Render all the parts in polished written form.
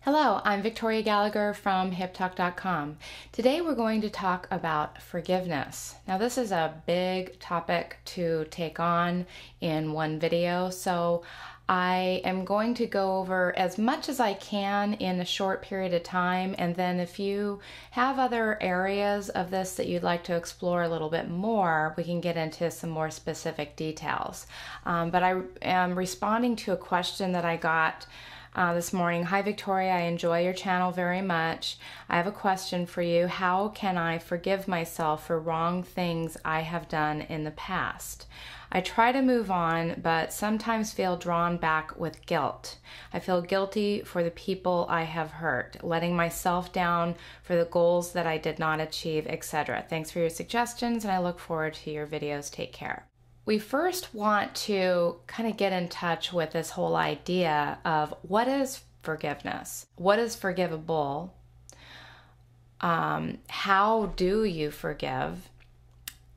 Hello, I'm Victoria Gallagher from HipTalk.com. Today we're going to talk about forgiveness. Now this is a big topic to take on in one video, so I am going to go over as much as I can in a short period of time, and then if you have other areas of this that you'd like to explore a little bit more, we can get into some more specific details. But I am responding to a question that I got this morning. Hi Victoria, I enjoy your channel very much. I have a question for you. How can I forgive myself for wrong things I have done in the past? I try to move on, but sometimes feel drawn back with guilt. I feel guilty for the people I have hurt, letting myself down for the goals that I did not achieve, etc. Thanks for your suggestions, and I look forward to your videos. Take care. We first want to kind of get in touch with this whole idea of what is forgiveness? What is forgivable? How do you forgive?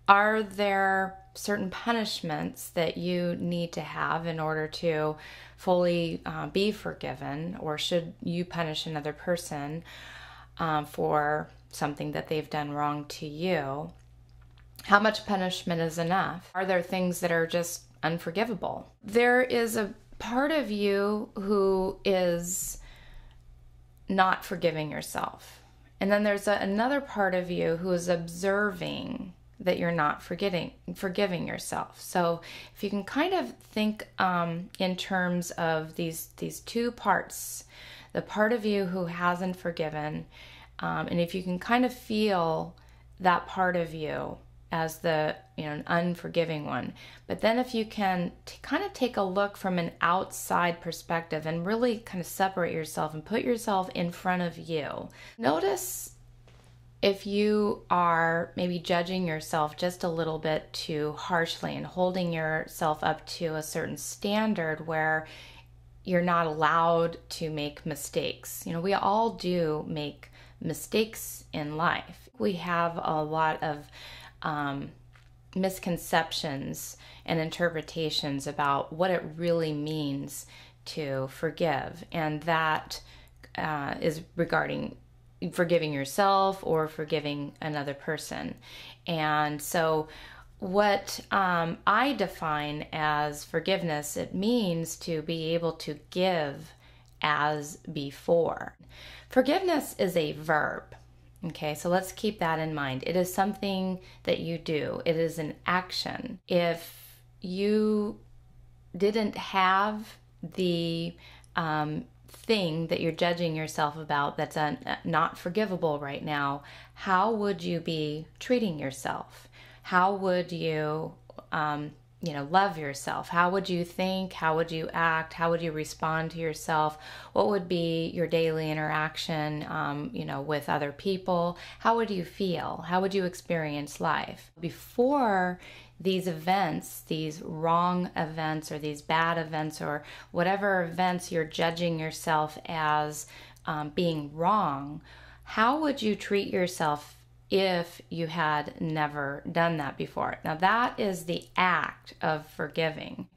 Are there certain punishments that you need to have in order to fully be forgiven? Or should you punish another person for something that they've done wrong to you? How much punishment is enough? Are there things that are just unforgivable? There is a part of you who is not forgiving yourself. And then there's another part of you who is observing that you're not forgiving yourself. So if you can kind of think in terms of these two parts, the part of you who hasn't forgiven, and if you can kind of feel that part of you as the an unforgiving one, but then if you can kind of take a look from an outside perspective and really kind of separate yourself and put yourself in front of you, notice if you are maybe judging yourself just a little bit too harshly and holding yourself up to a certain standard where you're not allowed to make mistakes. We all do make mistakes in life. We have a lot of misconceptions and interpretations about what it really means to forgive, and that is regarding forgiving yourself or forgiving another person. And so what I define as forgiveness, it means to be able to give as before. Forgiveness is a verb. Okay, so let's keep that in mind. It is something that you do. It is an action. If you didn't have the thing that you're judging yourself about that's not forgivable right now, how would you be treating yourself? How would you love yourself? How would you think? How would you act? How would you respond to yourself? What would be your daily interaction, with other people? How would you feel? How would you experience life? Before these events, these wrong events or these bad events or whatever events you're judging yourself as being wrong, how would you treat yourself if you had never done that before? Now that is the act of forgiving.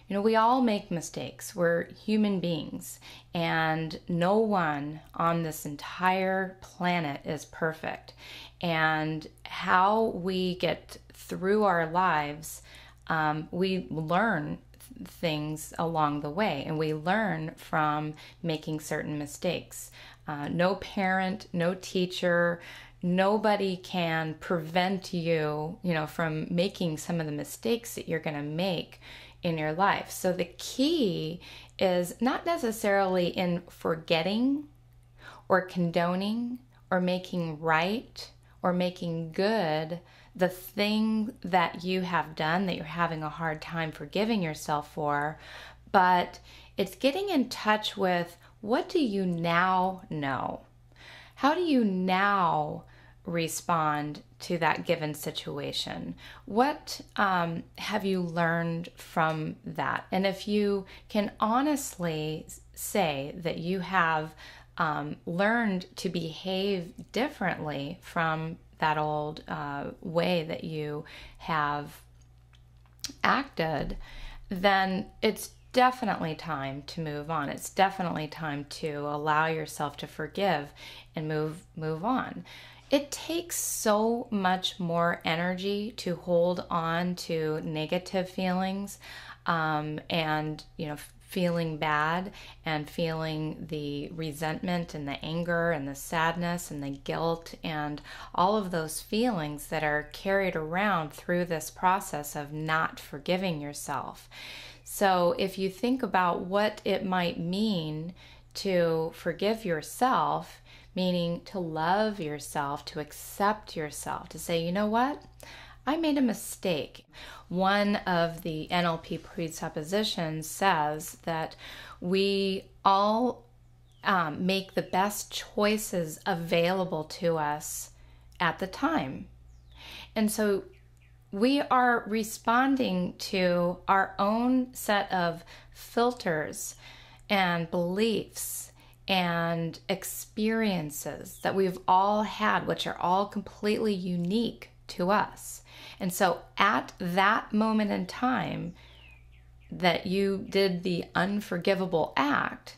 We all make mistakes. We're human beings, and no one on this entire planet is perfect. And how we get through our lives, we learn things along the way, and we learn from making certain mistakes. No parent, no teacher, nobody can prevent you, from making some of the mistakes that you're going to make in your life. So the key is not necessarily in forgetting or condoning or making right or making good the thing that you have done that you're having a hard time forgiving yourself for, but it's getting in touch with, what do you now know? How do you now respond to that given situation? What have you learned from that? And if you can honestly say that you have learned to behave differently from that old way that you have acted, then it's definitely time to move on. It's definitely time to allow yourself to forgive and move on. It takes so much more energy to hold on to negative feelings, and feeling bad and feeling the resentment and the anger and the sadness and the guilt and all of those feelings that are carried around through this process of not forgiving yourself. So if you think about what it might mean to forgive yourself, meaning to love yourself, to accept yourself, to say, you know what? I made a mistake. One of the NLP presuppositions says that we all make the best choices available to us at the time. And so we are responding to our own set of filters and beliefs and experiences that we've all had, which are all completely unique to us. And so at that moment in time that you did the unforgivable act,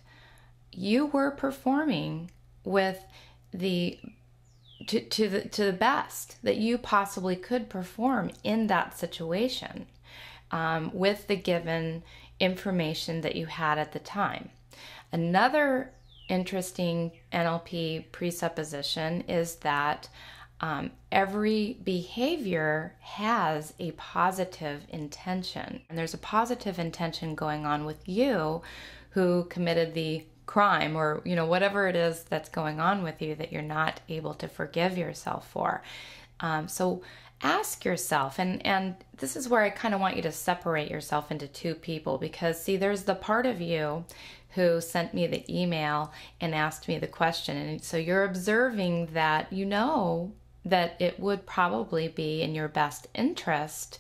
you were performing with to the best that you possibly could perform in that situation, with the given information that you had at the time. Another interesting NLP presupposition is that every behavior has a positive intention. And there's a positive intention going on with you who committed the crime, or whatever it is that's going on with you that you're not able to forgive yourself for. So ask yourself, and this is where I kind of want you to separate yourself into two people, because see, there's the part of you who sent me the email and asked me the question, and so you're observing that that it would probably be in your best interest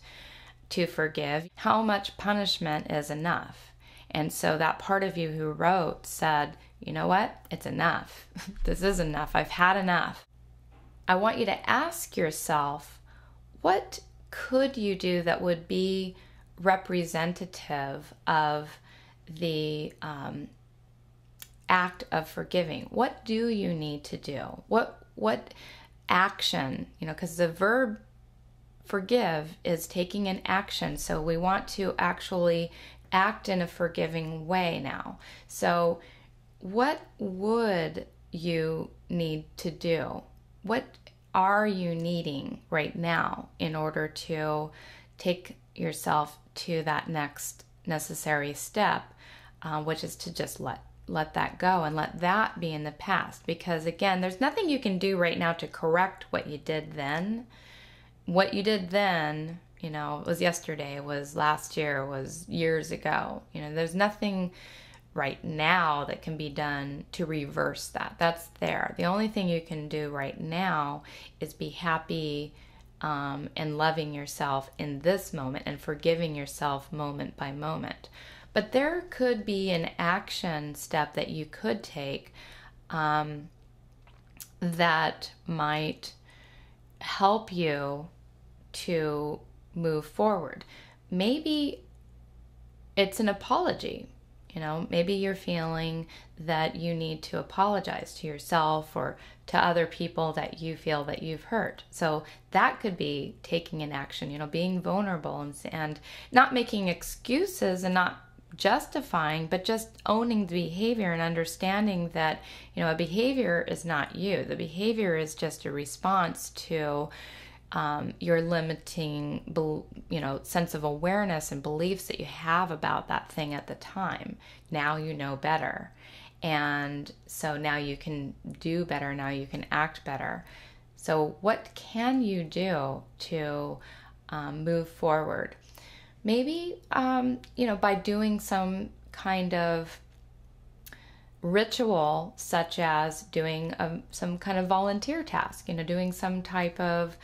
to forgive. How much punishment is enough? And so that part of you who wrote said, you know what? It's enough. This is enough. I've had enough. I want you to ask yourself, what could you do that would be representative of the act of forgiving? What do you need to do? What action, because the verb forgive is taking an action. So we want to actually act in a forgiving way now. So what would you need to do? What are you needing right now in order to take yourself to that next necessary step, which is to just let that go and let that be in the past? Because again, there's nothing you can do right now to correct what you did then. What you did then, was yesterday, was last year, was years ago. There's nothing right now that can be done to reverse that. That's there. The only thing you can do right now is be happy and loving yourself in this moment and forgiving yourself moment by moment. But there could be an action step that you could take that might help you to move forward. Maybe it's an apology. Maybe you're feeling that you need to apologize to yourself or to other people that you feel that you've hurt. So that could be taking an action, being vulnerable and not making excuses and not justifying, but just owning the behavior and understanding that, a behavior is not you. The behavior is just a response to your limiting, sense of awareness and beliefs that you have about that thing at the time. Now you know better. And so now you can do better. Now you can act better. So what can you do to move forward? Maybe, by doing some kind of ritual, such as doing some kind of volunteer task, doing some type of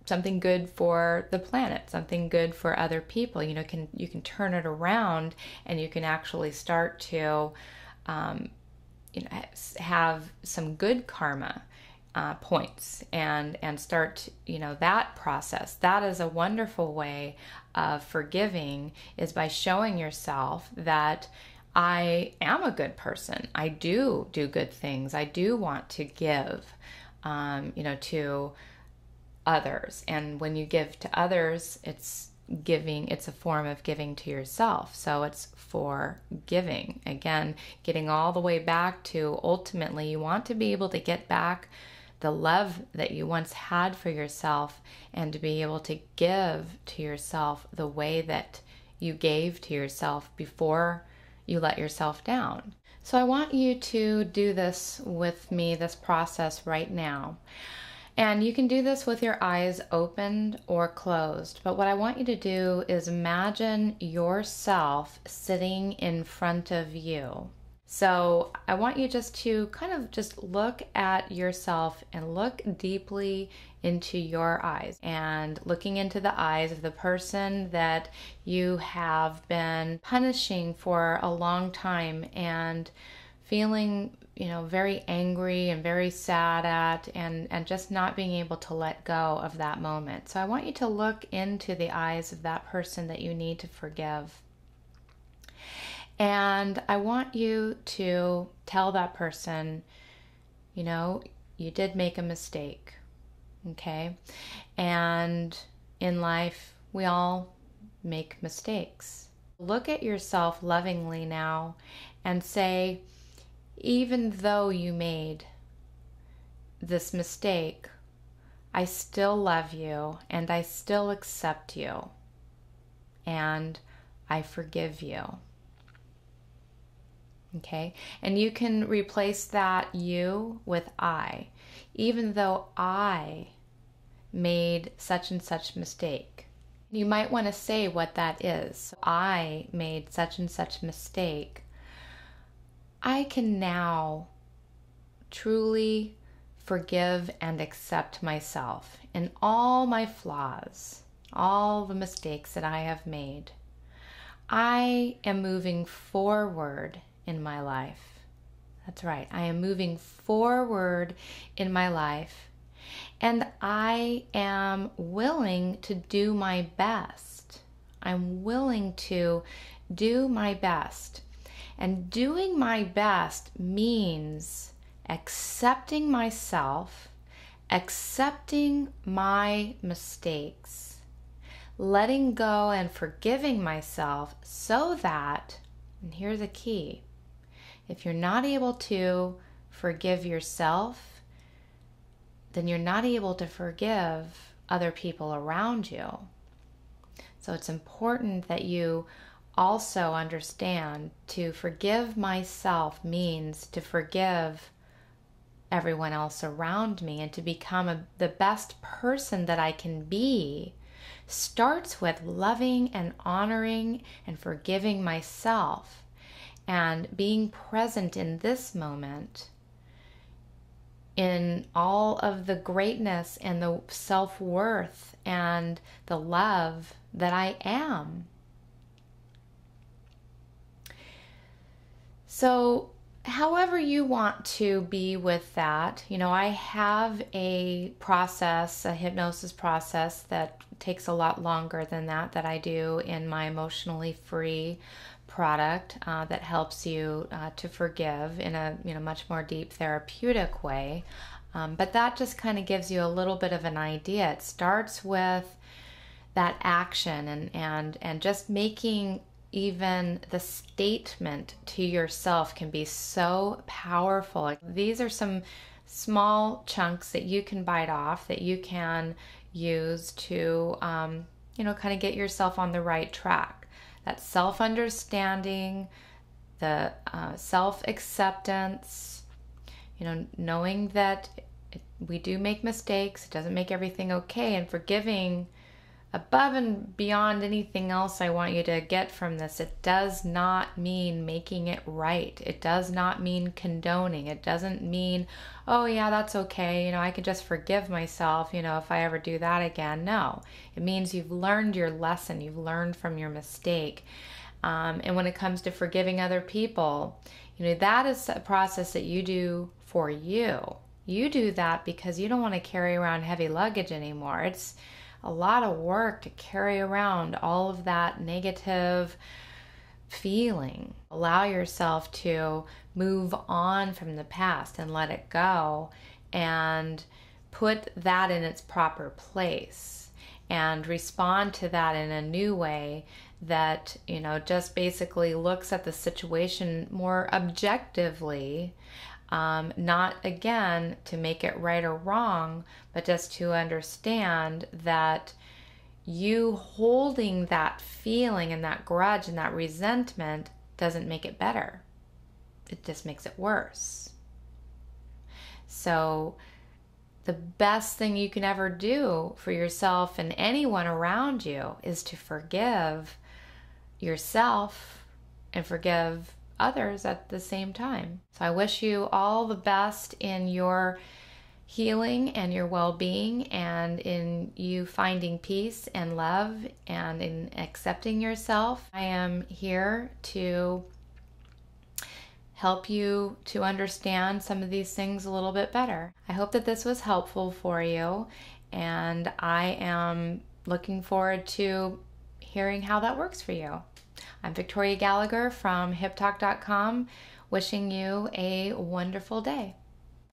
something good for the planet, something good for other people. You can turn it around, and you can actually start to have some good karma points and start, that process. That is a wonderful way of forgiving, is by showing yourself that I am a good person. I do good things. I do want to give, to others. And when you give to others, it's a form of giving to yourself. So it's for giving. Again, getting all the way back to, ultimately, you want to be able to get back the love that you once had for yourself, and to be able to give to yourself the way that you gave to yourself before you let yourself down. So I want you to do this with me, this process right now. And you can do this with your eyes opened or closed. But what I want you to do is imagine yourself sitting in front of you. So I want you just to kind of just look at yourself and look deeply into your eyes, and looking into the eyes of the person that you have been punishing for a long time, and feeling, very angry and very sad at, and just not being able to let go of that moment. So I want you to look into the eyes of that person that you need to forgive. And I want you to tell that person, you did make a mistake, okay? And in life, we all make mistakes. Look at yourself lovingly now and say, even though you made this mistake, I still love you, and I still accept you, and I forgive you. Okay, and you can replace that you with I. Even though I made such and such mistake. You might want to say what that is. I made such and such mistake. I can now truly forgive and accept myself and all my flaws, all the mistakes that I have made. I am moving forward in my life. That's right. I am moving forward in my life, and I am willing to do my best. I'm willing to do my best. And doing my best means accepting myself, accepting my mistakes, letting go and forgiving myself, so that, and here's the key, if you're not able to forgive yourself, then you're not able to forgive other people around you. So it's important that you also understand, to forgive myself means to forgive everyone else around me, and to become the best person that I can be starts with loving and honoring and forgiving myself, and being present in this moment, in all of the greatness and the self-worth and the love that I am. So however you want to be with that, I have a process, a hypnosis process that takes a lot longer than that I do in my Emotionally Free product that helps you to forgive in a much more deep therapeutic way. But that just kind of gives you a little bit of an idea. It starts with that action and just making even the statement to yourself can be so powerful. These are some small chunks that you can bite off, that you can use to, kind of get yourself on the right track. That self-understanding, the self-acceptance, knowing that we do make mistakes. It doesn't make everything okay, and forgiving above and beyond anything else I want you to get from this. It does not mean making it right. It does not mean condoning. It doesn't mean, oh yeah, that's okay. I can just forgive myself, if I ever do that again. No, it means you've learned your lesson. You've learned from your mistake. And when it comes to forgiving other people, that is a process that you do for you. You do that because you don't want to carry around heavy luggage anymore. It's a lot of work to carry around all of that negative feeling. Allow yourself to move on from the past and let it go and put that in its proper place and respond to that in a new way that, just basically looks at the situation more objectively. Not again to make it right or wrong, but just to understand that you holding that feeling and that grudge and that resentment doesn't make it better. It just makes it worse. So the best thing you can ever do for yourself and anyone around you is to forgive yourself and forgive others at the same time. So I wish you all the best in your healing and your well-being, and in you finding peace and love and in accepting yourself. I am here to help you to understand some of these things a little bit better. I hope that this was helpful for you, and I am looking forward to hearing how that works for you. I'm Victoria Gallagher from HipTalk.com, wishing you a wonderful day.